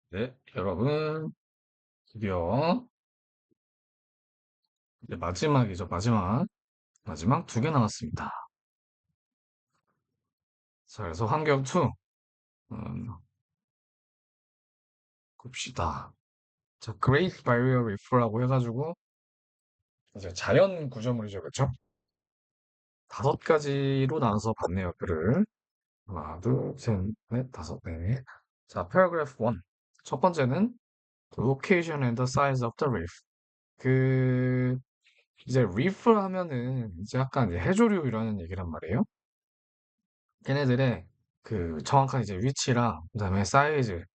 네, 여러분, 드디어 이제 마지막이죠. 마지막 두 개 남았습니다. 자, 그래서 환경 2, 봅시다. 자, Great Barrier Reef라고 해가지고 이제 자연 구조물이죠, 그렇죠? 다섯 가지로 나눠서 봤네요, 글을. 하나, 둘, 셋, 넷, 다섯, 네. 자, paragraph 1. 첫 번째는 the location and the size of the reef. 그 이제 reef 하면은 이제 약간 이제 해조류라는 얘기란 말이에요. 걔네들의 그 정확한 이제 위치랑 그다음에 사이즈를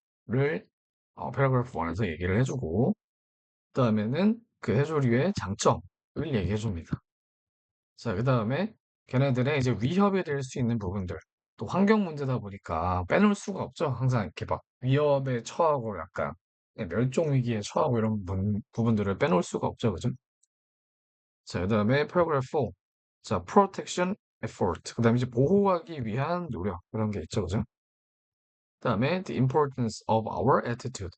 패러그래프 1에서 얘기를 해주고 그다음에는 그 해조류의 장점을 얘기해 줍니다. 자, 그다음에 걔네들의 이제 위협이 될 수 있는 부분들 또 환경 문제다 보니까 빼놓을 수가 없죠. 항상 이렇게 막 위협에 처하고 약간 멸종 위기에 처하고 이런 부분들을 빼놓을 수가 없죠. 그죠? 자, 그다음에 패러그래프 4. 자, protection effort. 그다음에 이제 보호하기 위한 노력 그런 게 있죠. 그죠? 그다음에 the importance of our attitude.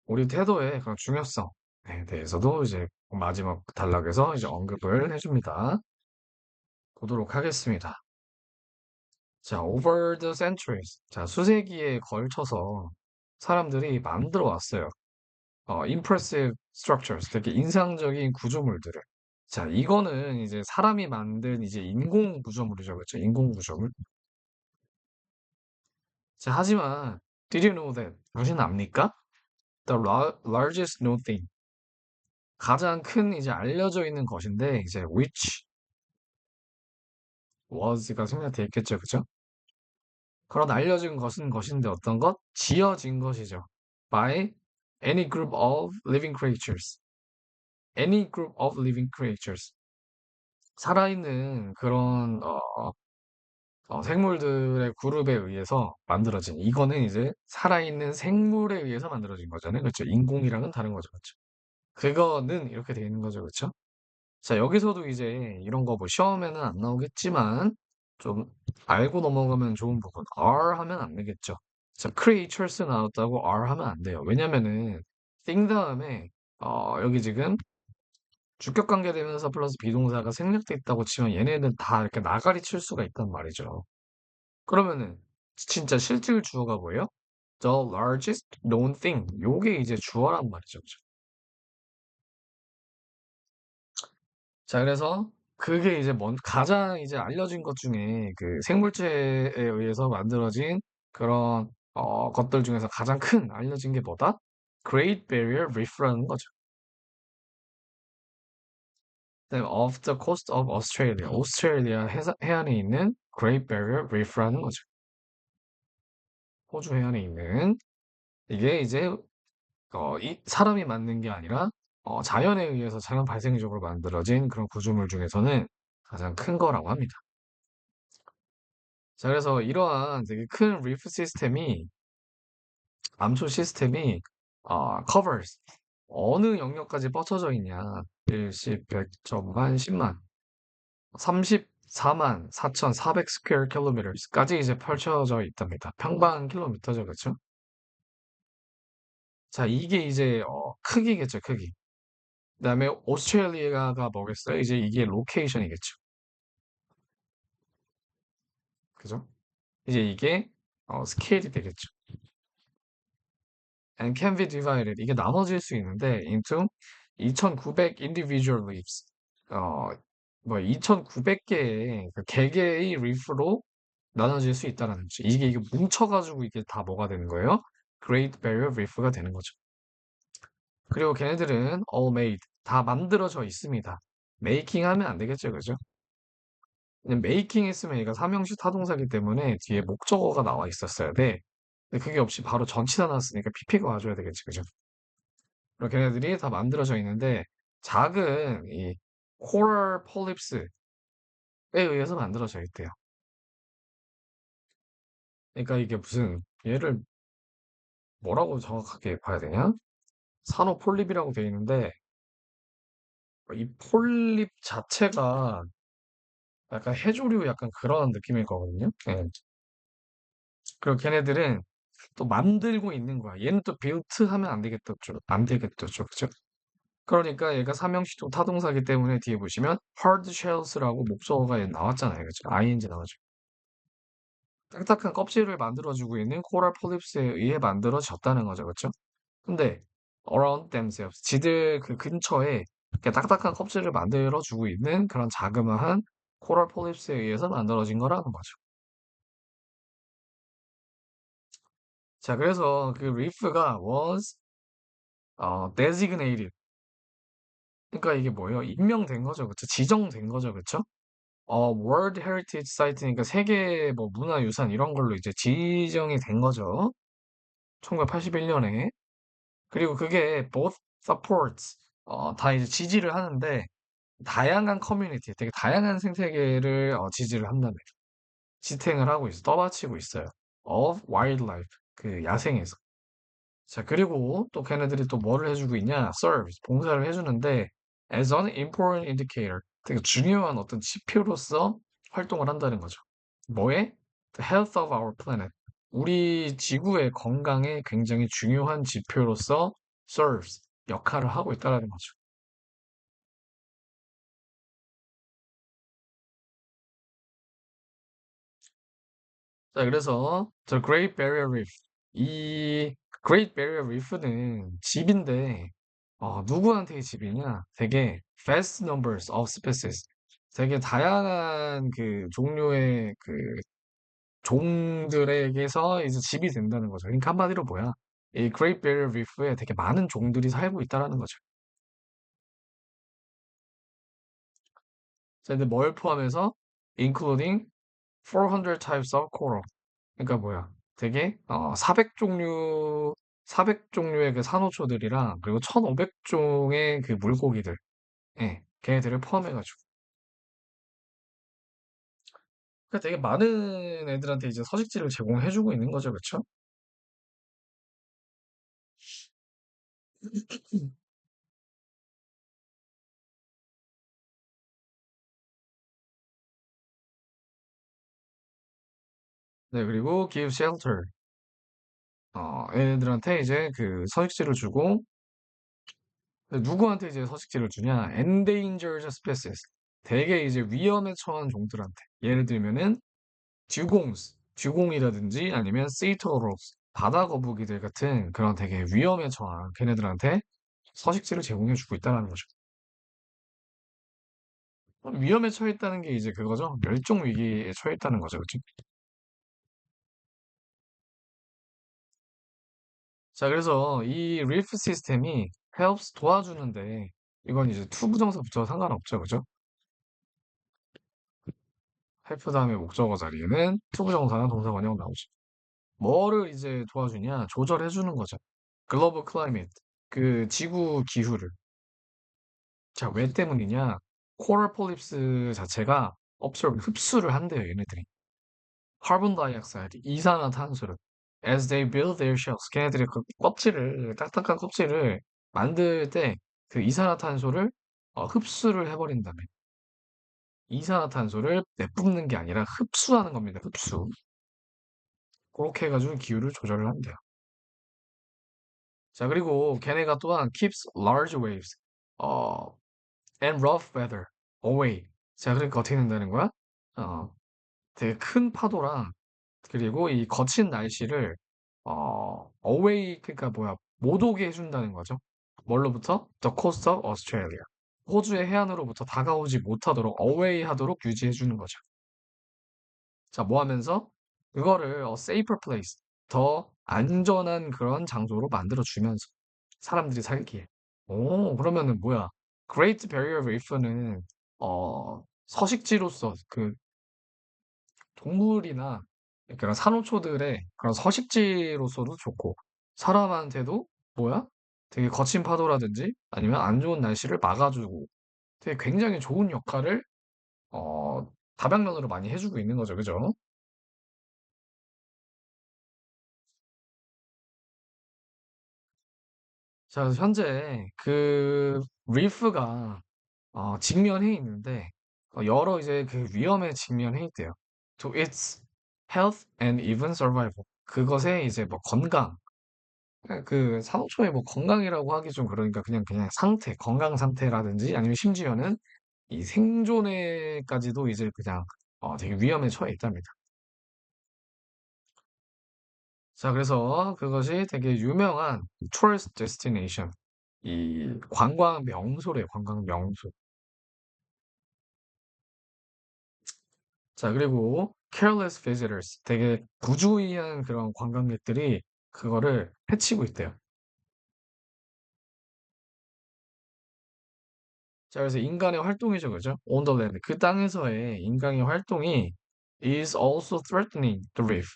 우리 태도의 그런 중요성에 대해서도 이제 마지막 단락에서 이제 언급을 해줍니다. 보도록 하겠습니다. 자, over the centuries. 자, 수세기에 걸쳐서 사람들이 만들어 왔어요. impressive structures. 되게 인상적인 구조물들을. 자, 이거는 이제 사람이 만든 이제 인공 구조물이죠. 그렇죠? 인공 구조물. 자, 하지만 did you know that? 당신 압니까? The largest known thing. 가장 큰 이제 알려져 있는 것인데 이제 which was가 생략돼 있겠죠, 그죠? 그런 알려진 것은 것인데 어떤 것? 지어진 것이죠. by any group of living creatures. any group of living creatures. 살아있는 그런 생물들의 그룹에 의해서 만들어진 이거는 이제 살아있는 생물에 의해서 만들어진 거잖아요. 그렇죠? 인공이랑은 다른 거죠. 그렇죠? 그거는 이렇게 되어 있는 거죠. 그렇죠? 자, 여기서도 이제 이런 거 뭐 시험에는 안 나오겠지만 좀 알고 넘어가면 좋은 부분. R 하면 안 되겠죠. 자, creatures 나왔다고 R 하면 안 돼요. 왜냐면은 thing 다음에 여기 지금 주격 관계되면서 플러스 비동사가 생략돼 있다고 치면 얘네는 다 이렇게 나가리 칠 수가 있단 말이죠. 그러면은 진짜 실질 주어가 뭐예요? The largest known thing. 요게 이제 주어란 말이죠. 그죠? 자, 그래서 그게 이제 가장 이제 알려진 것 중에 그 생물체에 의해서 만들어진 그런 것들 중에서 가장 큰 알려진 게 뭐다? Great Barrier Reef라는 거죠. 그다음에 off the coast of Australia. 오스트레일리아 해안에 있는 Great Barrier Reef라는 거죠. 호주 해안에 있는 이게 이제 이 사람이 만든 게 아니라 자연에 의해서 자연 발생적으로 만들어진 그런 구조물 중에서는 가장 큰 거라고 합니다. 자, 그래서 이러한 되게 큰 리프 시스템이, 암초 시스템이, covers. 어느 영역까지 뻗쳐져 있냐. 1, 10, 100, 천만, 10만. 34만 4,400 square kilometers까지 이제 펼쳐져 있답니다. 평방 킬로미터죠, 그렇죠? 자, 이게 이제, 크기겠죠, 크기. 그다음에 오스트레일리아가 뭐겠어요? 이제 이게 로케이션이겠죠. 그죠? 이제 이게, 스케일이 되겠죠. and can be divided. 이게 나눠질 수 있는데 into 2,900 individual reefs. 어, 2,900개의 그 개개의 리프로 나눠질 수 있다는 거죠. 이게 뭉쳐가지고 이게 다 뭐가 되는 거예요? Great Barrier Reef가 되는 거죠. 그리고 걔네들은 all made 다 만들어져 있습니다. making 하면 안 되겠죠, 그죠? 그냥 making 했으면 얘가 삼형식 타동사기 때문에 뒤에 목적어가 나와 있었어야 돼. 근데 그게 없이 바로 전치사 나왔으니까 PP가 와줘야 되겠지, 그죠? 그리고 걔네들이 다 만들어져 있는데 작은 이 코럴 폴립스에 의해서 만들어져 있대요. 그러니까 이게 무슨 얘를 뭐라고 정확하게 봐야 되냐? 산호 폴립이라고 돼 있는데 이 폴립 자체가 약간 해조류 약간 그런 느낌일 거거든요. 예. 그리고 걔네들은 또 만들고 있는 거야. 얘는 또 built 하면 안 되겠죠. 안 되겠죠. 그죠? 그러니까 얘가 삼형식도 타동사기 때문에 뒤에 보시면 hard shells라고 목적어가 얘 나왔잖아요. 그죠? ing 나와죠. 딱딱한 껍질을 만들어주고 있는 코랄 폴립스에 의해 만들어졌다는 거죠. 그렇죠? 근데 around themselves, 지들 그 근처에 이렇게 딱딱한 껍질을 만들어주고 있는 그런 자그마한 코랄 폴립스에 의해서 만들어진 거라는 거죠. 자, 그래서 그 reef가 was designated. 그러니까 이게 뭐예요? 임명된 거죠. 그쵸? 지정된 거죠. 그쵸? World Heritage Site니까 세계 뭐 문화유산 이런 걸로 이제 지정이 된 거죠. 1981년에. 그리고 그게 both supports, 다 이제 지지를 하는데 다양한 커뮤니티, 되게 다양한 생태계를 지지를 한다며. 지탱을 하고 있어. 떠받치고 있어요. of wildlife. 그 야생에서. 자, 그리고 또 걔네들이 또 뭐를 해주고 있냐? serves, 봉사를 해주는데 as an important indicator, 되게 중요한 어떤 지표로서 활동을 한다는 거죠. 뭐에? The health of our planet. 우리 지구의 건강에 굉장히 중요한 지표로서 serves, 역할을 하고 있다는 거죠. 자, 그래서 The Great Barrier Reef. 이 Great Barrier Reef는 집인데 누구한테의 집이냐? 되게 vast numbers of species. 되게 다양한 그 종류의 그 종들에게서 이제 집이 된다는 거죠. 그러니까 한마디로 뭐야? 이 Great Barrier Reef에 되게 많은 종들이 살고 있다라는 거죠. 자, 근데 뭘 포함해서? Including 400 types of coral. 그러니까 뭐야? 되게 400종류의 그 산호초들이랑 그리고 1,500종의 그 물고기들, 예, 걔네들을 포함해가지고. 그러니까 되게 많은 애들한테 이제 서식지를 제공해주고 있는 거죠, 그렇죠? 네, 그리고 give shelter, 얘네들한테 이제 그 서식지를 주고 누구한테 이제 서식지를 주냐? endangered species, 되게 이제 위험에 처한 종들한테. 예를 들면은 듀공이라든지 아니면 씨터로스, 바다 거북이들 같은 그런 되게 위험에 처한 걔네들한테 서식지를 제공해주고 있다는 거죠. 위험에 처했다는 게 이제 그거죠. 멸종 위기에 처했다는 거죠. 그렇죠? 자, 그래서 이 리프 시스템이 helps 도와주는데 이건 이제 to 부정사 붙여도 상관없죠. 그죠? help 다음에 목적어 자리에는 to 부정사나 동사 원형 나오죠. 뭐를 이제 도와주냐? 조절해 주는 거죠. 글로벌 클라이밋, 그 지구 기후를. 자, 왜 때문이냐? 코럴 폴립스 자체가 absorb, 흡수를 한대요, 얘네들이. 카본 다이옥사이드, 이산화탄소를. As they build their shells, 걔네들이 그 껍질을, 딱딱한 껍질을 만들 때 그 이산화탄소를 흡수를 해버린다며. 이산화탄소를 내뿜는 게 아니라 흡수하는 겁니다, 흡수. 그렇게 해가지고 기후를 조절을 한대요. 자, 그리고 걔네가 또한 keeps large waves, 어, and rough weather away. 자, 그러니까 어떻게 된다는 거야? 어, 되게 큰 파도랑 그리고 이 거친 날씨를 away, 그러니까 뭐야, 못 오게 해준다는 거죠. 뭘로부터? The coast of Australia. 호주의 해안으로부터 다가오지 못하도록 away 하도록 유지해 주는 거죠. 자, 뭐 하면서 그거를 safer place, 더 안전한 그런 장소로 만들어 주면서 사람들이 살기에. 오, 그러면은 뭐야? Great Barrier Reef는 서식지로서 그 동물이나 그런 산호초들의 그런 서식지로서도 좋고 사람한테도 뭐야? 되게 거친 파도라든지 아니면 안 좋은 날씨를 막아주고 되게 굉장히 좋은 역할을 다방면으로 많이 해주고 있는 거죠. 그죠? 자, 그래서 현재 그 리프가 직면해 있는데 여러 이제 그 위험에 직면해 있대요. To its health and even survival. 그것에 이제 뭐 건강, 그 산호초의 뭐 건강이라고 하기 좀 그러니까 그냥 상태, 건강 상태라든지 아니면 심지어는 이 생존에까지도 이제 그냥 되게 위험에 처해 있답니다. 자, 그래서 그것이 되게 유명한 tourist destination, 이 관광 명소래요, 관광 명소. 자, 그리고 careless visitors, 되게 부주의한 그런 관광객들이 그거를 해치고 있대요. 자, 그래서 인간의 활동이죠, 그죠? On the land, 그 땅에서의 인간의 활동이 is also threatening the reef.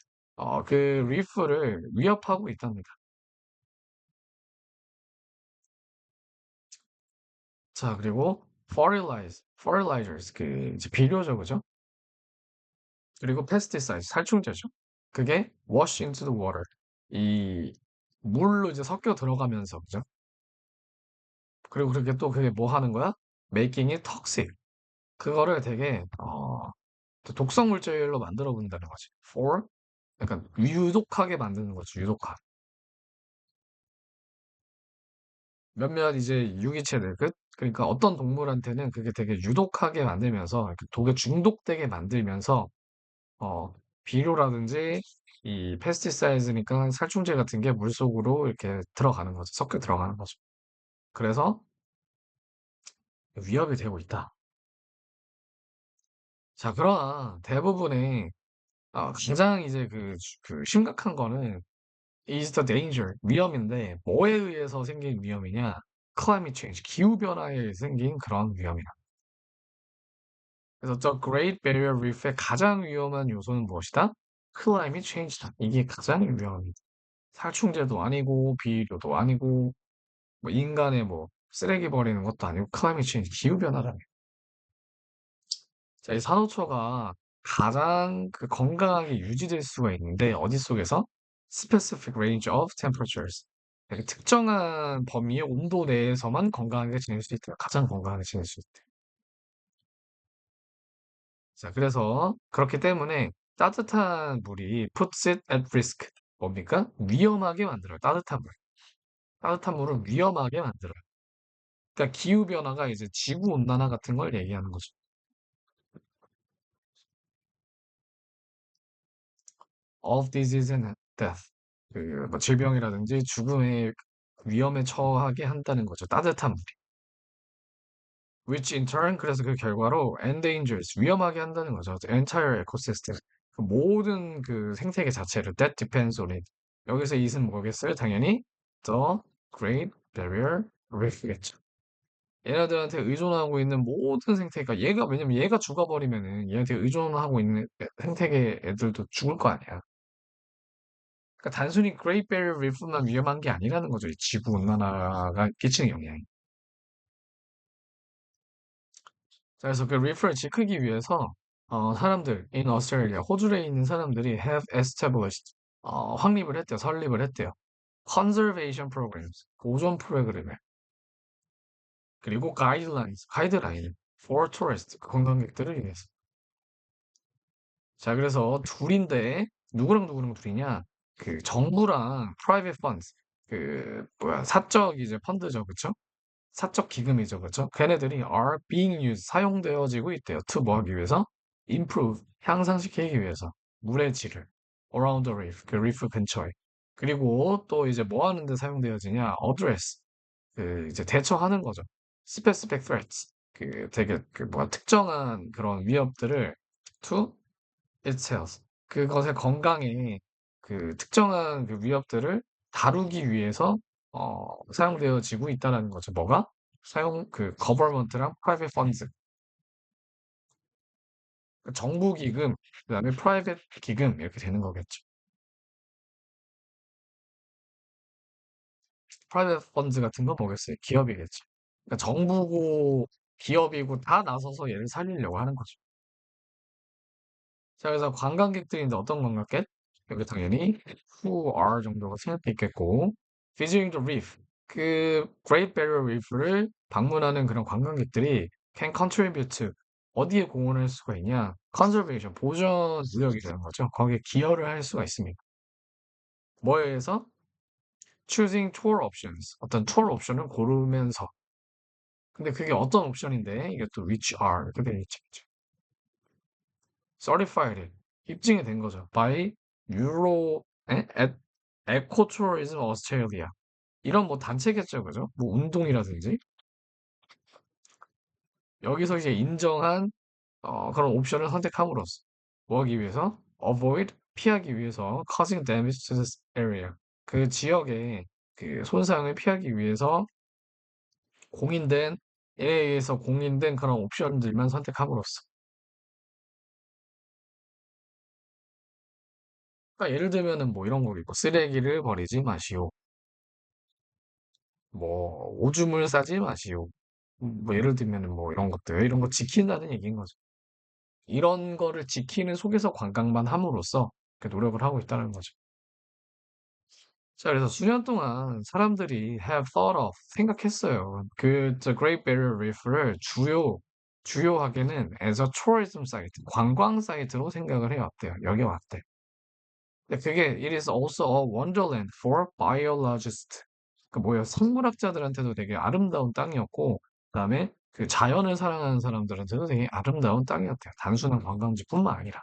그 리프를 위협하고 있답니다. 자, 그리고 fertilizers, 그 이제 비료죠, 그죠? 그리고 pesticides, 살충제죠. 그게 wash into the water. 이 물로 이제 섞여 들어가면서, 그죠? 그리고 그렇게 또 그게 뭐 하는 거야? making it toxic. 그거를 되게 독성 물질로 만들어 본다는 거지. For 약간 유독하게 만드는 거죠. 유독하게. 몇몇 이제 유기체들 그러니까 어떤 동물한테는 그게 되게 유독하게 만들면서 이렇게 독에 중독되게 만들면서 어 비료라든지 이 페스티사이드니까 살충제 같은 게 물속으로 이렇게 들어가는 거죠. 섞여 들어가는 거죠. 그래서 위협이 되고 있다. 자, 그러나 대부분의 가장 이제 그 심각한 거는 is the danger, 위험인데 뭐에 의해서 생긴 위험이냐? climate change, 기후 변화에 생긴 그런 위험이야. 그래서 저 Great Barrier Reef의 가장 위험한 요소는 무엇이다? climate change다. 이게 가장 위험합니다. 살충제도 아니고 비료도 아니고 뭐 인간의 뭐 쓰레기 버리는 것도 아니고 climate change, 기후 변화라며. 자, 이 산호초가 가장 그 건강하게 유지될 수가 있는데 어디 속에서? Specific range of temperatures. 되게 특정한 범위의 온도 내에서만 건강하게 지낼 수 있대요. 가장 건강하게 지낼 수 있대. 자, 그래서 그렇기 때문에 따뜻한 물이 puts it at risk. 뭡니까? 위험하게 만들어요. 따뜻한 물. 따뜻한 물은 위험하게 만들어요. 그러니까 기후 변화가 이제 지구 온난화 같은 걸 얘기하는 거죠. Of disease and death. 그뭐 질병이라든지 죽음의 위험에 처하게 한다는 거죠. 따뜻한 물이. Which in turn 그래서 그 결과로 endangers 위험하게 한다는 거죠. The entire ecosystem. 그 모든 그 생태계 자체를 that depends on it. 여기서 it은 뭐겠어요? 당연히 the Great Barrier Reef겠죠. 얘네들한테 의존하고 있는 모든 생태계가 얘가 왜냐면 얘가 죽어버리면은 얘한테 의존하고 있는 생태계 애들도 죽을 거 아니야. 그러니까 단순히 그레이트 베리어 리프만 위험한 게 아니라는 거죠. 이 지구 온난화가 끼치는 영향이. 자, 그래서 그 리프를 지키기 위해서 사람들 in Australia, 호주에 있는 사람들이 have established 확립을 했대요. 설립을 했대요. conservation programs, 보존 프로그램을. 그리고 guidelines, 가이드라인 for tourists, 그 관광객들을 위해서. 자, 그래서 둘인데 누구랑 누구랑 둘이냐? 그 정부랑 private funds, 그 뭐야 사적 이제 펀드죠, 그쵸? 사적 기금이죠, 그쵸? 걔네들이 are being used, 사용되어지고 있대요. to 뭐 하기 위해서? improve, 향상시키기 위해서 물의 질을 around the reef, 그 리프 근처에. 그리고 또 이제 뭐 하는데 사용되어지냐? address, 그 이제 대처하는 거죠. specific threats, 그 되게 그 뭐야 특정한 그런 위협들을 to its health, 그것의 건강에 그 특정한 그 위협들을 다루기 위해서 사용되어지고 있다는 거죠. 뭐가? 그 government랑 private funds, 그 정부 기금, 그다음에 private 기금 이렇게 되는 거겠죠. private funds 같은 건 뭐겠어요? 기업이겠죠. 그러니까 정부고 기업이고 다 나서서 얘를 살리려고 하는 거죠. 자, 그래서 관광객들인데 어떤 관광객? 여기 당연히 who are 정도가 생각돼 있겠고, visiting the reef, 그 Great Barrier Reef를 방문하는 그런 관광객들이 can contribute to, 어디에 공헌할 수가 있냐? conservation, 보전 구역이 되는 거죠. 거기에 기여를 할 수가 있습니다. 뭐에 의해서? choosing tour options. 어떤 tour 옵션을 고르면서. 근데 그게 어떤 옵션인데, 이게 또 which are, 이렇게 돼 있죠. certified. 입증이 된 거죠. by Euro, Ecotourism Australia. 이런 뭐 단체겠죠, 그죠? 뭐 운동이라든지. 여기서 이제 인정한 그런 옵션을 선택함으로써 뭐 하기 위해서? avoid, 피하기 위해서 causing damage to this area. 그 지역의 그 손상을 피하기 위해서 공인된, 에 의해서 공인된 그런 옵션들만 선택함으로써. 그러니까 예를 들면은 뭐 이런 거겠고, 쓰레기를 버리지 마시오. 뭐, 오줌을 싸지 마시오. 뭐 예를 들면은 뭐 이런 것들, 이런 거 지킨다는 얘기인 거죠. 이런 거를 지키는 속에서 관광만 함으로써 그 노력을 하고 있다는 거죠. 자, 그래서 수년 동안 사람들이 have thought of, 생각했어요. 그 The Great Barrier Reef를 주요하게는 as a tourism site, 관광 사이트로 생각을 해왔대요. 여겨왔대. 근데 그게 it is also a wonderland for biologists. 그 뭐야, 생물학자들한테도 되게 아름다운 땅이었고, 그다음에 그 자연을 사랑하는 사람들한테도 되게 아름다운 땅이었대요. 단순한 관광지뿐만 아니라.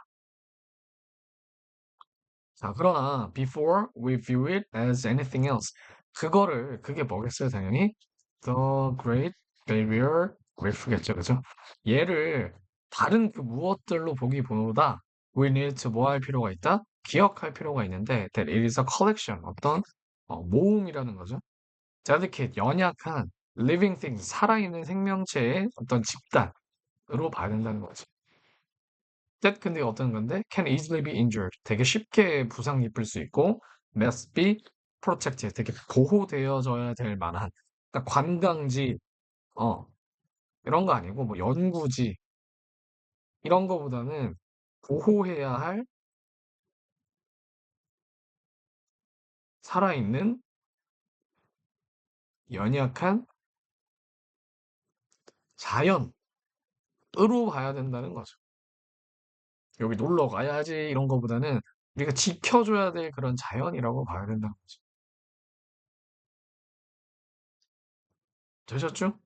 자, 그러나 before we view it as anything else, 그게 뭐겠어요, 당연히? The Great Barrier Reef겠죠, 그죠? 얘를 다른 그 무엇들로 보기보다 we need to 뭐 할 필요가 있다? 기억할 필요가 있는데 that it is a collection, 어떤 모음이라는 거죠. dedicate, 연약한 living things, 살아있는 생명체의 어떤 집단으로 봐야 된다는 거죠. that 근데 어떤 건데 can easily be injured 되게 쉽게 부상 입을 수 있고 must be protected 되게 보호되어져야 될 만한 그러니까 관광지 어 이런 거 아니고 뭐 연구지 이런 거보다는 보호해야 할 살아있는 연약한 자연으로 봐야 된다는 거죠. 여기 놀러 가야지 이런 거보다는 우리가 지켜줘야 될 그런 자연이라고 봐야 된다는 거죠. 되셨죠?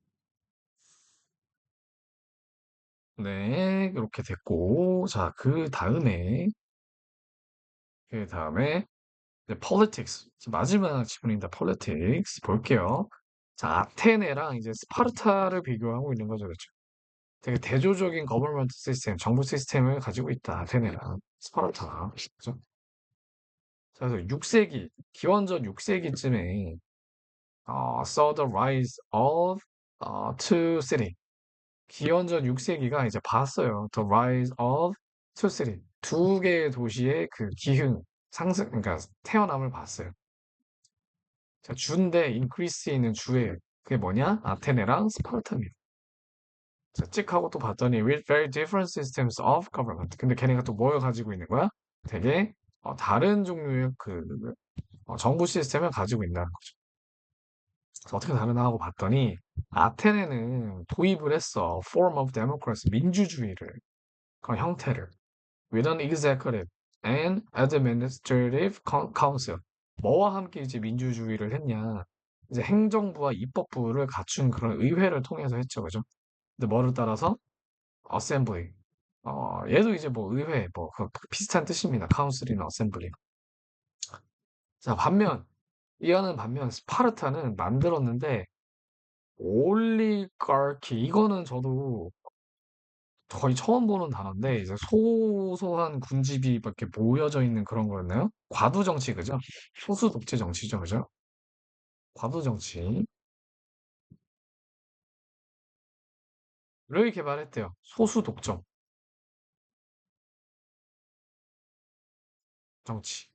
네, 이렇게 됐고 자, 그 다음에 이제 politics. 마지막 질문입니다. politics. 볼게요. 자, 아테네랑 이제 스파르타를 비교하고 있는 거죠. 그렇죠? 되게 대조적인 거버먼트 시스템, 정부 시스템을 가지고 있다. 아테네랑 스파르타가. 그죠? 자, 그래서 6세기, 기원전 6세기쯤에 saw the rise of two city. 기원전 6세기가 이제 봤어요. The rise of two city. 두 개의 도시의 그 기흥, 상승, 그러니까 태어남을 봤어요. 자, 주인데 increase 있는 주예요. 그게 뭐냐? 아테네랑 스파르타입니다. 자, 찍 하고 또 봤더니 with very different systems of government. 근데 걔네가 또 뭘 가지고 있는 거야? 되게 다른 종류의 그 정부 시스템을 가지고 있다는 거죠. 그래서 어떻게 다르나 하고 봤더니 아테네는 도입을 했어. form of democracy, 민주주의를, 그런 형태를. with an executive and administrative council. 뭐와 함께 이제 민주주의를 했냐? 이제 행정부와 입법부를 갖춘 그런 의회를 통해서 했죠, 그죠? 근데 뭐를 따라서 assembly. 얘도 이제 뭐 의회, 뭐 그 비슷한 뜻입니다. council이나 assembly. 자, 반면 스파르타는 만들었는데 올리가키 이거는 저도 거의 처음 보는 단어인데 이제 소소한 군집이 이렇게 모여져 있는 그런 거였나요? 과두 정치 그죠? 소수 독재 정치죠, 그죠? 과두 정치를 개발했대요. 소수 독점 정치.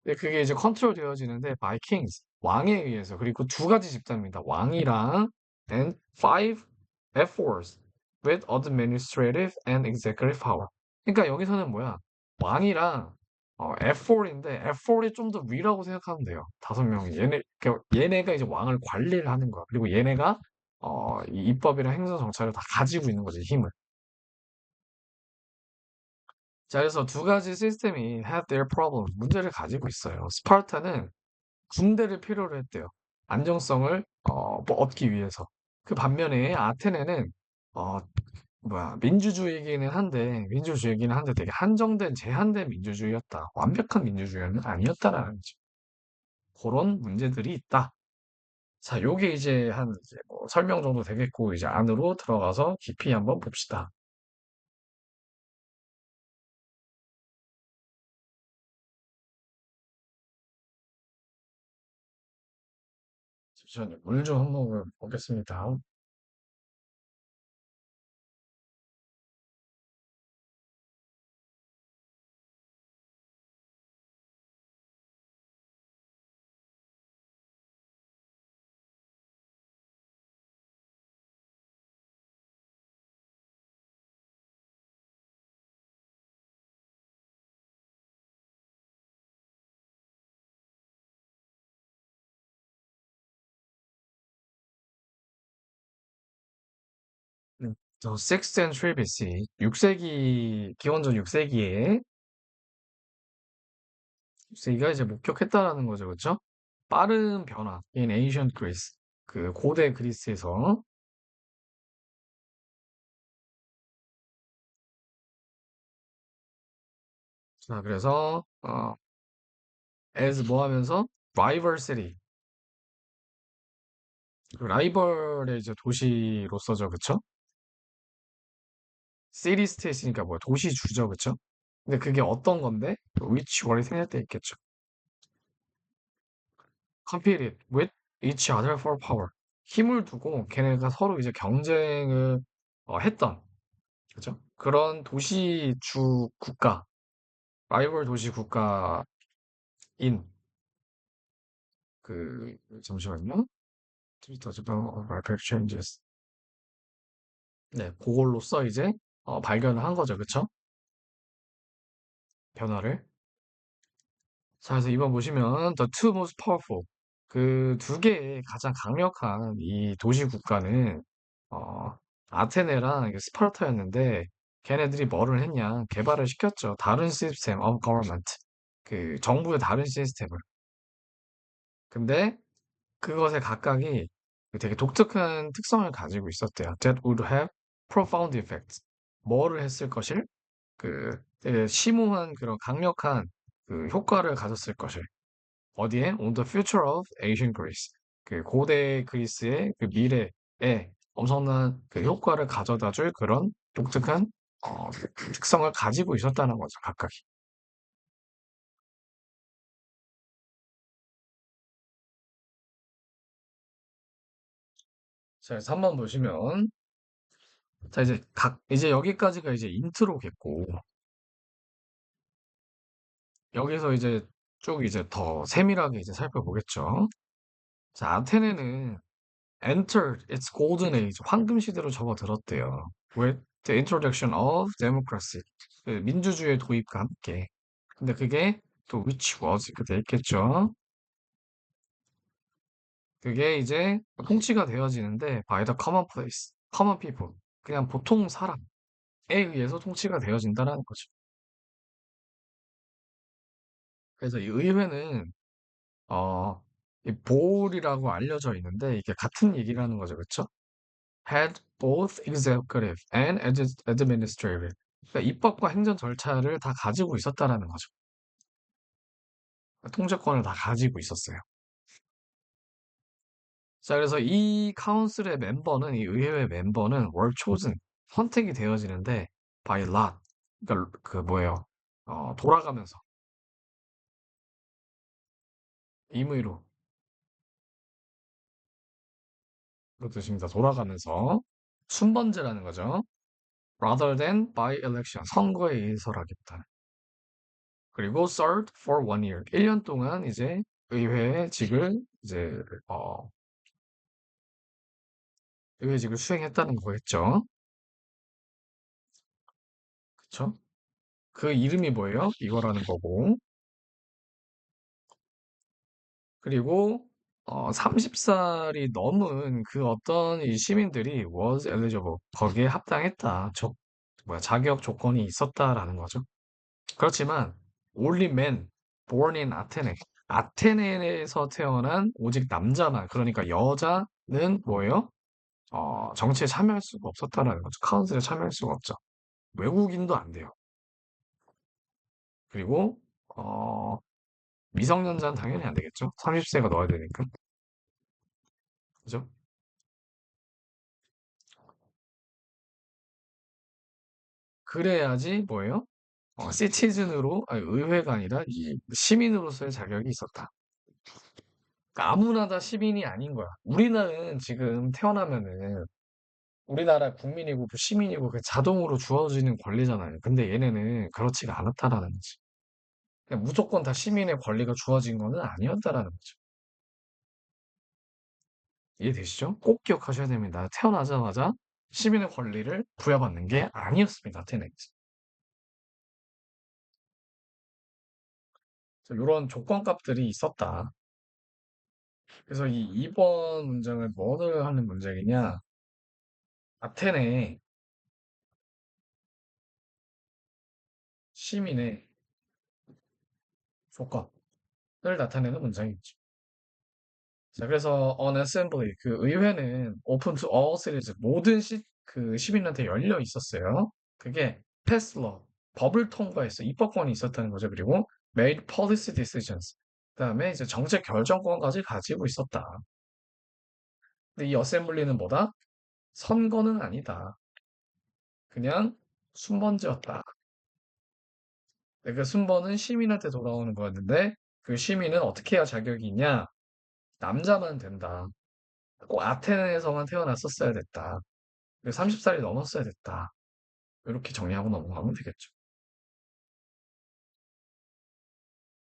근데 그게 이제 컨트롤 되어지는데 by kings 왕에 의해서 그리고 두 가지 집단입니다. 왕이랑 and five F4s with administrative and executive power. 그러니까 여기서는 뭐야? 왕이랑 F4인데 F4이 좀 더 위라고 생각하면 돼요. 다섯 명이 얘네가 이제 왕을 관리를 하는 거야. 그리고 얘네가 이 입법이랑 행정 정찰을 다 가지고 있는 거지 힘을. 자, 그래서 두 가지 시스템이 have their problem, 문제를 가지고 있어요. 스파르타는 군대를 필요로 했대요. 안정성을 뭐 얻기 위해서. 그 반면에 아테네는 어, 민주주의이기는 한데 되게 한정된 제한된 민주주의였다. 완벽한 민주주의는 아니었다라는 거죠. 그런 문제들이 있다. 자, 요게 이제 한 이제 뭐 설명 정도 되겠고 이제 안으로 들어가서 깊이 한번 봅시다. 잠시만요. 물 좀 한번 보겠습니다. 저 6th century BC, 6세기, 기원전 6세기에 6세기가 이제 목격했다라는 거죠. 그렇죠? 빠른 변화 in ancient Greece. 그 고대 그리스에서. 자, 그래서 as 뭐 하면서 rival city. 그 라이벌의 이제 도시로서죠. 그쵸? city state니까 뭐야? 도시주죠. 그쵸? 근데 그게 어떤 건데? which 월이 생길 때 있겠죠. competed with each other for power. 힘을 두고 걔네가 서로 이제 경쟁을 했던, 그죠? 그런 도시주 국가, 라이벌 도시 국가인 잠시만요. 트위터 about rapid changes. 네, 그걸로써 이제 발견을 한 거죠. 그쵸? 변화를. 자, 그래서 이번 보시면 the two most powerful, 그 두 개의 가장 강력한 이 도시 국가는 어, 아테네랑 이게 스파르타였는데 걔네들이 뭐를 했냐? 개발을 시켰죠. 다른 시스템 of government. 그 정부의 다른 시스템을. 근데 그것의 각각이 되게 독특한 특성을 가지고 있었대요. That would have profound effects. 뭐를 했을 것일? 그 되게 심오한 그런 강력한 그 효과를 가졌을 것을. 어디에? On the future of ancient Greece. 그 고대 그리스의 그 미래에 엄청난 그 효과를 가져다 줄 그런 독특한 그 특성을 가지고 있었다는 거죠, 각각이. 자, 그래서 한번 보시면, 자, 이제 여기까지가 이제 인트로겠고, 여기서 이제 쭉 이제 더 세밀하게 이제 살펴보겠죠. 자, 아테네는 entered its golden age, 황금 시대로 접어들었대요. with the introduction of democracy, 그 민주주의 도입과 함께. 근데 그게 또 which was 이렇게 돼 있겠죠. 그게 이제 통치가 되어지는데 by the common place, common people, 그냥 보통 사람에 의해서 통치가 되어진다는 거죠. 그래서 이 의회는 어, 이 보울이라고 알려져 있는데 이게 같은 얘기라는 거죠, 그렇죠? had both executive and administrative. 그러니까 입법과 행정 절차를 다 가지고 있었다라는 거죠. 통제권을 다 가지고 있었어요. 자, 그래서 이 카운슬의 멤버는, 이 의회 멤버는 were chosen, 선택이 되어지는데 by lot. 그러니까 그 뭐예요? 돌아가면서, 임의로. 그 뜻입니다. 돌아가면서. 순번제라는 거죠. rather than by election. 선거에 의해서라기보다는. 그리고 served for 1 year. 1년 동안 이제 의회직을 이제 어, 의회직을 수행했다는 거겠죠. 그쵸? 그 이름이 뭐예요? 이거라는 거고. 그리고 30살이 넘은 그 어떤 이 시민들이 was eligible. 거기에 합당했다. 자격 조건이 있었다라는 거죠. 그렇지만 only men born in 아테네. 아테네에서 태어난 오직 남자만, 그러니까 여자는 뭐예요? 정치에 참여할 수가 없었다라는 거죠. 카운슬에 참여할 수가 없죠. 외국인도 안 돼요. 그리고 어, 미성년자는 당연히 안 되겠죠. 30세가 넣어야 되니까. 그죠? 그래야지 뭐예요? 시티즌으로, 아니, 의회가 아니라 이 시민으로서의 자격이 있었다. 그러니까 아무나 다 시민이 아닌 거야. 우리나라는 지금 태어나면은 우리나라 국민이고 그 시민이고 그 자동으로 주어지는 권리잖아요. 근데 얘네는 그렇지가 않았다라는 거지. 그냥 무조건 다 시민의 권리가 주어진 거는 아니었다라는 거죠. 이해되시죠? 꼭 기억하셔야 됩니다. 태어나자마자 시민의 권리를 부여받는 게 아니었습니다. 테넥스. 이런 조건값들이 있었다. 그래서 이 2번 문장을 뭐를 하는 문장이냐? 아테네 시민의 조건을 나타내는 문장이죠. 자, 그래서 on assembly 그 의회는 open to all citizens 모든 그 시민한테 열려 있었어요. 그게 pass law 법을 통과했어 입법권이 있었다는 거죠. 그리고 made policy decisions 그다음에 이제 정책 결정권까지 가지고 있었다. 근데 이 어셈블리는 뭐다? 선거는 아니다. 그냥 순번제였다. 그 순번은 시민한테 돌아오는 거였는데 그 시민은 어떻게 해야 자격이 있냐? 남자만 된다. 꼭 아테네에서만 태어났었어야 됐다. 30살이 넘었어야 됐다. 이렇게 정리하고 넘어가면 되겠죠.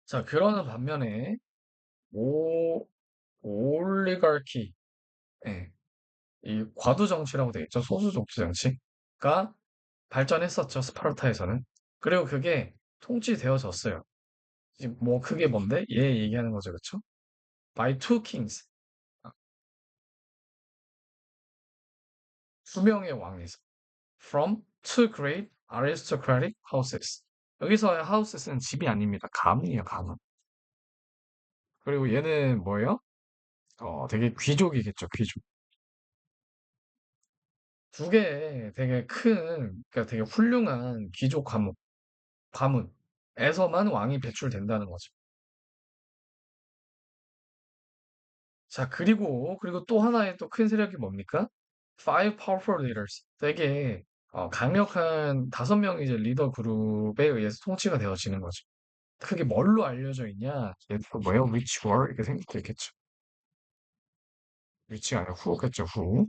자, 그러는 반면에 오 올리가키, 예, 이 과두 정치라고 되어 있죠. 소수 독재 정치가 발전했었죠. 스파르타에서는. 그리고 그게 통치되어졌어요. 지금 뭐 그게 뭔데? 얘 얘기하는 거죠, 그렇죠? By two kings, 두 명의 왕에서 from two great aristocratic houses. 여기서의 하우스는 집이 아닙니다. 가문이에요, 가문. 그리고 얘는 뭐예요? 되게 귀족이겠죠, 귀족. 두 개의 되게 그러니까 되게 훌륭한 귀족 가문에서만 왕이 배출된다는 거죠. 자, 그리고 또 하나의 또 큰 세력이 뭡니까? Five powerful leaders. 되게 강력한 5명의 이제 리더 그룹에 의해서 통치가 되어지는 거죠. 그게 뭘로 알려져 있냐? 얘또 뭐예요? Which war? 이렇게 생각되겠죠. 위치가 아니라 후겠죠, 후.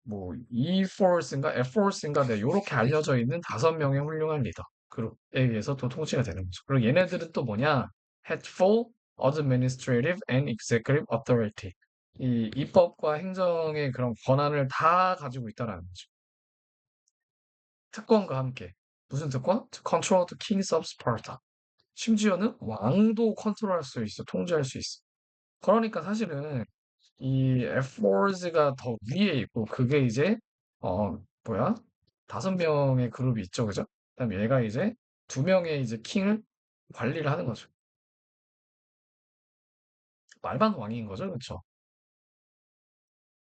뭐 E-Force인가 F-Force인가 네, 이렇게 알려져 있는 5명의 훌륭한 리더 그룹에 의해서 또 통치가 되는 거죠. 그리고 얘네들은 또 뭐냐? Had full administrative and executive authority. 이 입법과 행정의 그런 권한을 다 가지고 있다라는 거죠. 특권과 함께. 무슨 특권? To control the kings of Sparta. 심지어는 왕도 컨트롤할 수 있어, 통제할 수 있어. 그러니까 사실은 이 F4가 더 위에 있고 그게 이제 뭐야? 5명의 그룹이 있죠, 그죠? 그다음 얘가 이제 2명의 이제 킹을 관리를 하는 거죠. 말만 왕인 거죠, 그렇죠?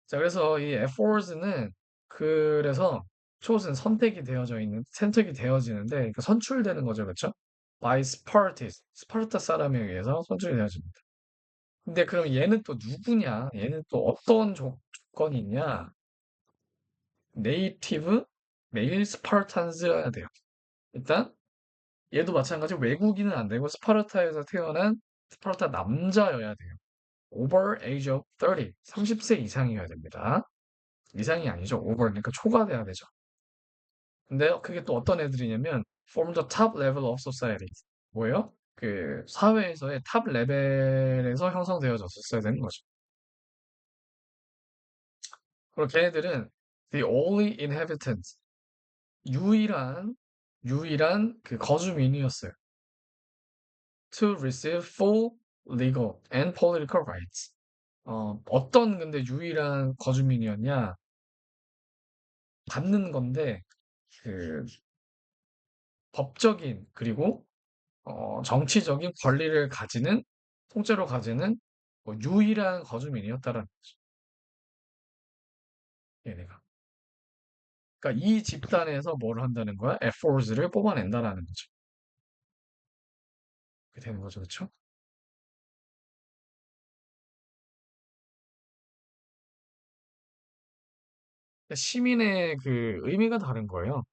자, 그래서 이 F4는 그래서 초선 선택이 되어지는데 그 선출되는 거죠, 그렇죠? By Spartans, 스파르타 사람에 의해서 선출이 되어집니다. 근데 그럼 얘는 또 누구냐? 얘는 또 어떤 조건이 있냐? 네이티브 메일 스파르탄즈여야 돼요. 일단 얘도 마찬가지로 외국인은 안 되고 스파르타에서 태어난 스파르타 남자여야 돼요. over age of 30, 30세 이상이어야 됩니다. 이상이 아니죠. over니까 초과돼야 되죠. 근데 그게 또 어떤 애들이냐면 from the top level of society. 뭐예요? 그 사회에서의 탑 레벨에서 형성되어졌었어야 되는 거죠. 그리고 걔네들은 the only inhabitants, 유일한 유일한 그 거주민이었어요. To receive full legal and political rights. 어떤 근데 유일한 거주민이었냐? 받는 건데 그 법적인 그리고 정치적인 권리를 가지는 통째로 가지는 뭐 유일한 거주민이었다라는 거죠. 얘네가. 그러니까 이 집단에서 뭘 한다는 거야? efforts를 뽑아낸다라는 거죠. 그렇게 되는 거죠, 그렇죠? 시민의 그 의미가 다른 거예요.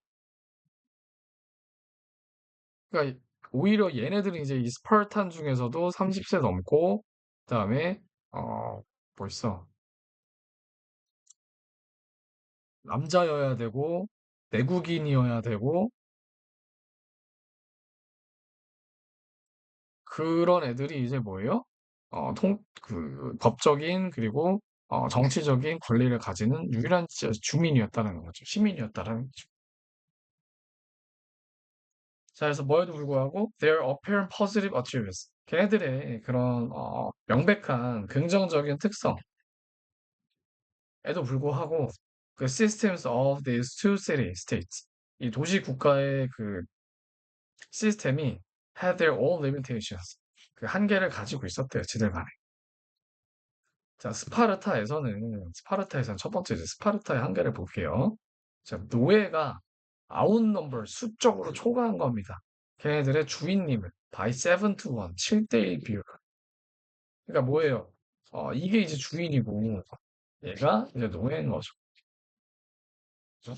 그러니까 오히려 얘네들은 이제 이 스파르탄 중에서도 30세 넘고 그다음에 뭐 있어? 남자여야 되고 내국인이어야 되고 그런 애들이 이제 뭐예요? 법적인 그리고 정치적인 권리를 가지는 유일한 주민이었다는 거죠. 시민이었다는 거죠. 자, 그래서 뭐에도 불구하고 their apparent positive attributes. 걔네들의 그런 명백한 긍정적인 특성에도 불구하고 그 systems of these two city states. 이 도시 국가의 그 시스템이 had their own limitations. 그 한계를 가지고 있었대요, 지들만의. 자, 스파르타에서는 첫 번째 이제 스파르타의 한계를 볼게요. 자, 노예가 아웃넘버 수적으로 초과한 겁니다. 걔네들의 주인님을 by 7 to 1, 7대 1 비율. 그러니까 뭐예요? 이게 이제 주인이고 얘가 이제 노예인 거죠. 그죠?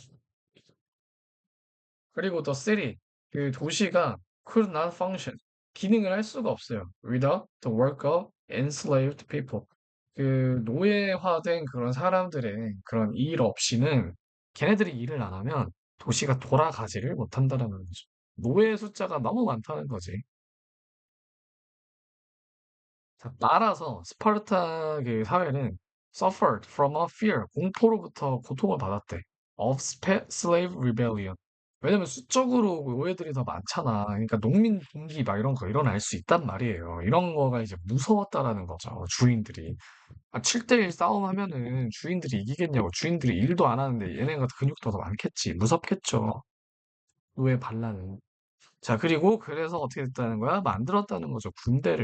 그리고 the city, 그 도시가 could not function, 기능을 할 수가 없어요. without the work of enslaved people. 그 노예화된 그런 사람들의 그런 일 없이는 걔네들이 일을 안 하면 도시가 돌아가지를 못한다는 거죠. 노예 숫자가 너무 많다는 거지. 자, 따라서 스파르타 그 사회는 suffered from a fear, 공포로부터 고통을 받았대. of slave rebellion. 왜냐면 수적으로 노예들이 더 많잖아. 그러니까 농민 분기 막 이런 거 일어날 수 있단 말이에요. 이런 거가 이제 무서웠다라는 거죠. 주인들이. 7대1 싸움하면은 주인들이 이기겠냐고. 주인들이 일도 안 하는데 얘네가 근육도 더 많겠지. 무섭겠죠. 노예 반란은. 자, 그리고 그래서 어떻게 됐다는 거야? 만들었다는 거죠. 군대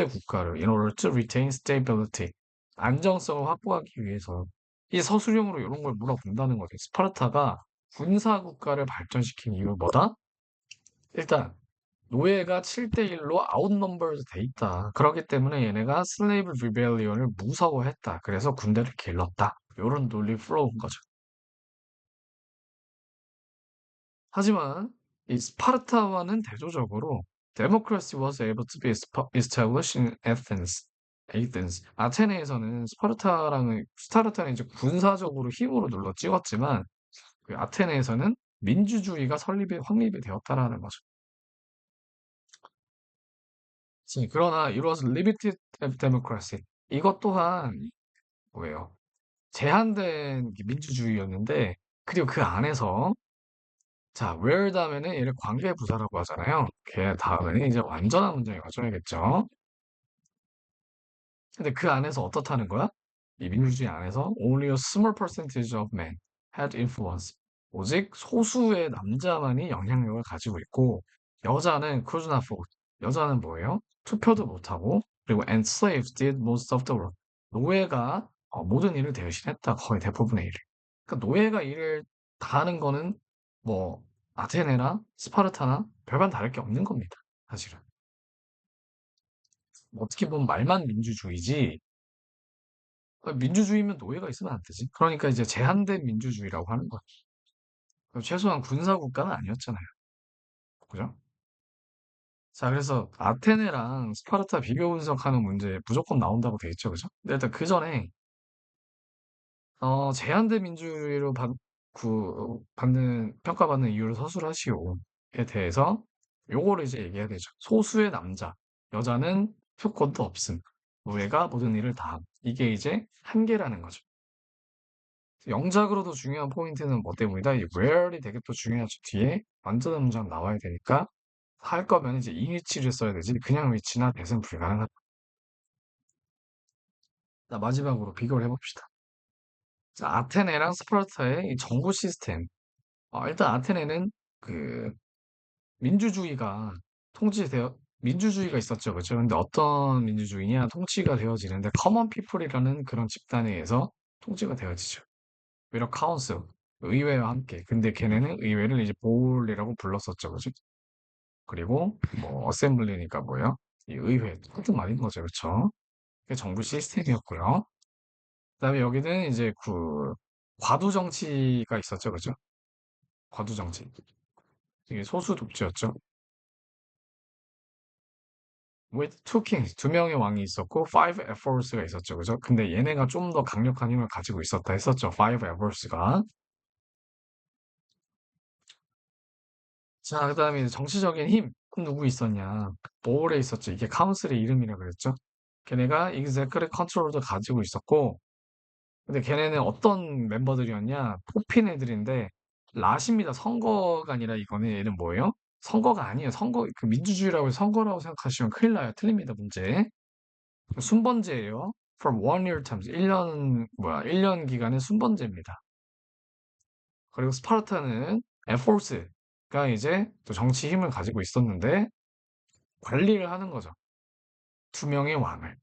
국가를. In order to retain stability. 안정성을 확보하기 위해서. 이 서술형으로 이런 걸 물어본다는 거죠. 스파르타가 군사 국가를 발전시킨 이유는 뭐다? 일단, 노예가 7대1로 아웃넘버드 돼 있다. 그렇기 때문에 얘네가 슬레이브 리벨리언을 무서워했다. 그래서 군대를 길렀다. 요런 논리 풀어온 거죠. 하지만 이 스파르타와는 대조적으로 democracy was able to be established in Athens. 아테네에서는 스파르타는 이제 군사적으로 힘으로 눌러 찍었지만 그 아테네에서는 민주주의가 확립이 되었다라는 거죠. 그러나 it was limited democracy. 이것 또한 뭐예요? 제한된 민주주의였는데 그리고 그 안에서 자, where 다음에는 얘를 관계부사라고 하잖아요. 걔 다음에는 이제 완전한 문장이 와줘야겠죠. 근데 그 안에서 어떻다는 거야? 이 민주주의 안에서 only a small percentage of men had influence. 오직 소수의 남자만이 영향력을 가지고 있고 여자는 could not vote. 여자는 뭐예요? 투표도 못하고 그리고 and slaves did most of the work. 노예가 모든 일을 대신했다. 거의 대부분의 일을. 그러니까 노예가 일을 다 하는 거는 뭐 아테네나 스파르타나 별반 다를 게 없는 겁니다. 사실은. 뭐 어떻게 보면 말만 민주주의지 민주주의면 노예가 있으면 안 되지. 그러니까 이제 제한된 민주주의라고 하는 거야. 최소한 군사 국가는 아니었잖아요. 그죠? 자, 그래서 아테네랑 스파르타 비교 분석하는 문제 무조건 나온다고 돼 있죠, 그죠? 근데 일단 그 전에 제한된 민주주의로 평가받는 이유를 서술하시오에 대해서 요거를 이제 얘기해야 되죠. 소수의 남자, 여자는 표권도 없음. 노예가 모든 일을 다 함. 이게 이제 한계라는 거죠. 영작으로도 중요한 포인트는 뭐 때문이다? 이 where이 되게 또 중요하죠. 뒤에 완전한 문장 나와야 되니까 할 거면 이제 이 위치를 써야 되지. 그냥 위치나 대은 불가능하다. 자, 마지막으로 비교를 해봅시다. 자, 아테네랑 스파르타의 이 정부 시스템. 일단 아테네는 그 민주주의가 민주주의가 있었죠. 그죠? 근데 어떤 민주주의냐? 통치가 되어지는데, 커먼 피플이라는 그런 집단에 의해서 통치가 되어지죠. 위로 카운슬, 의회와 함께. 근데 걔네는 의회를 이제 볼이라고 불렀었죠. 그죠? 그리고 뭐 어셈블리니까 뭐예요? 이 의회 똑같은 말인 거죠. 그렇죠? 그게 정부 시스템이었고요. 그다음에 여기는 이제 그 과두 정치가 있었죠. 그죠? 과두 정치. 이게 소수 독재였죠. With two kings, 두 명의 왕이 있었고 five efforts가 있었죠. 그죠? 근데 얘네가 좀 더 강력한 힘을 가지고 있었다 했었죠. five efforts가. 자, 그다음에 이제 정치적인 힘 누구 있었냐? 볼에 있었죠. 이게 카운슬의 이름이라 그랬죠. 걔네가 executive control도 가지고 있었고, 근데 걔네는 어떤 멤버들이었냐? 뽑힌 애들인데 랏입니다. 선거가 아니라 이거는 얘는 뭐예요? 선거가 아니에요. 선거 그 민주주의라고 해서 선거라고 생각하시면 큰일 나요. 틀립니다. 문제. 순번제예요. For 1 year terms. 1년 기간의 순번제입니다. 그리고 스파르타는 에포스가 이제 또 정치 힘을 가지고 있었는데 관리를 하는 거죠. 두 명의 왕을.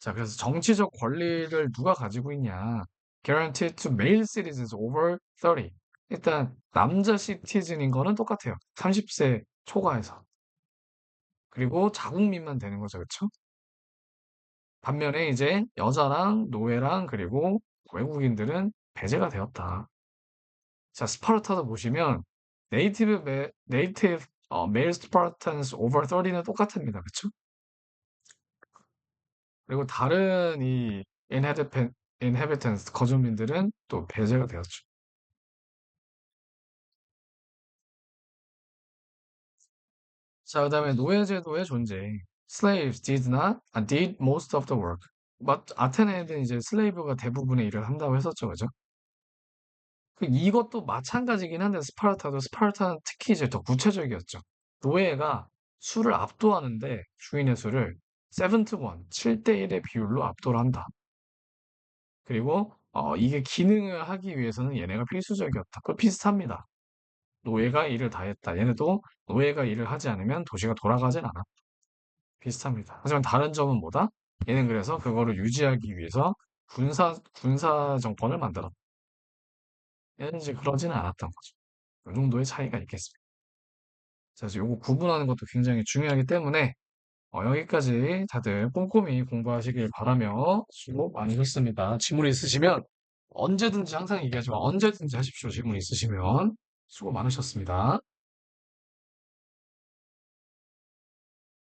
자, 그래서 정치적 권리를 누가 가지고 있냐? Guaranteed to male citizens over 30. 일단 남자 시티즌인 거는 똑같아요. 30세 초과해서. 그리고 자국민만 되는 거죠. 그렇죠? 반면에 이제 여자랑 노예랑 그리고 외국인들은 배제가 되었다. 자, 스파르타도 보시면 네이티브 메일 스파르탄스 over 30는 똑같습니다. 그렇죠? 그리고 다른 이 inhabitants 거주민들은 또 배제가 되었죠. 자, 그다음에 노예제도의 존재. Slaves did most of the work. 아테네는 이제 슬레이브가 대부분의 일을 한다고 했었죠, 그죠? 이것도 마찬가지긴 한데 스파르타는 특히 이제 더 구체적이었죠. 노예가 수를 압도하는데 주인의 수를 7 to 1, 7대 1의 비율로 압도를 한다. 그리고 이게 기능을 하기 위해서는 얘네가 필수적이었다. 그 비슷합니다. 노예가 일을 다 했다. 얘네도 노예가 일을 하지 않으면 도시가 돌아가진 않아. 비슷합니다. 하지만 다른 점은 뭐다? 얘는 그래서 그거를 유지하기 위해서 군사 정권을 만들었다. 얘는 이제 그러지는 않았던 거죠. 이 정도의 차이가 있겠습니다. 자, 그래서 요거 구분하는 것도 굉장히 중요하기 때문에 여기까지 다들 꼼꼼히 공부하시길 바라며 수고 많으셨습니다. 질문 있으시면 언제든지 항상 얘기하지만 언제든지 하십시오. 질문 있으시면 수고 많으셨습니다.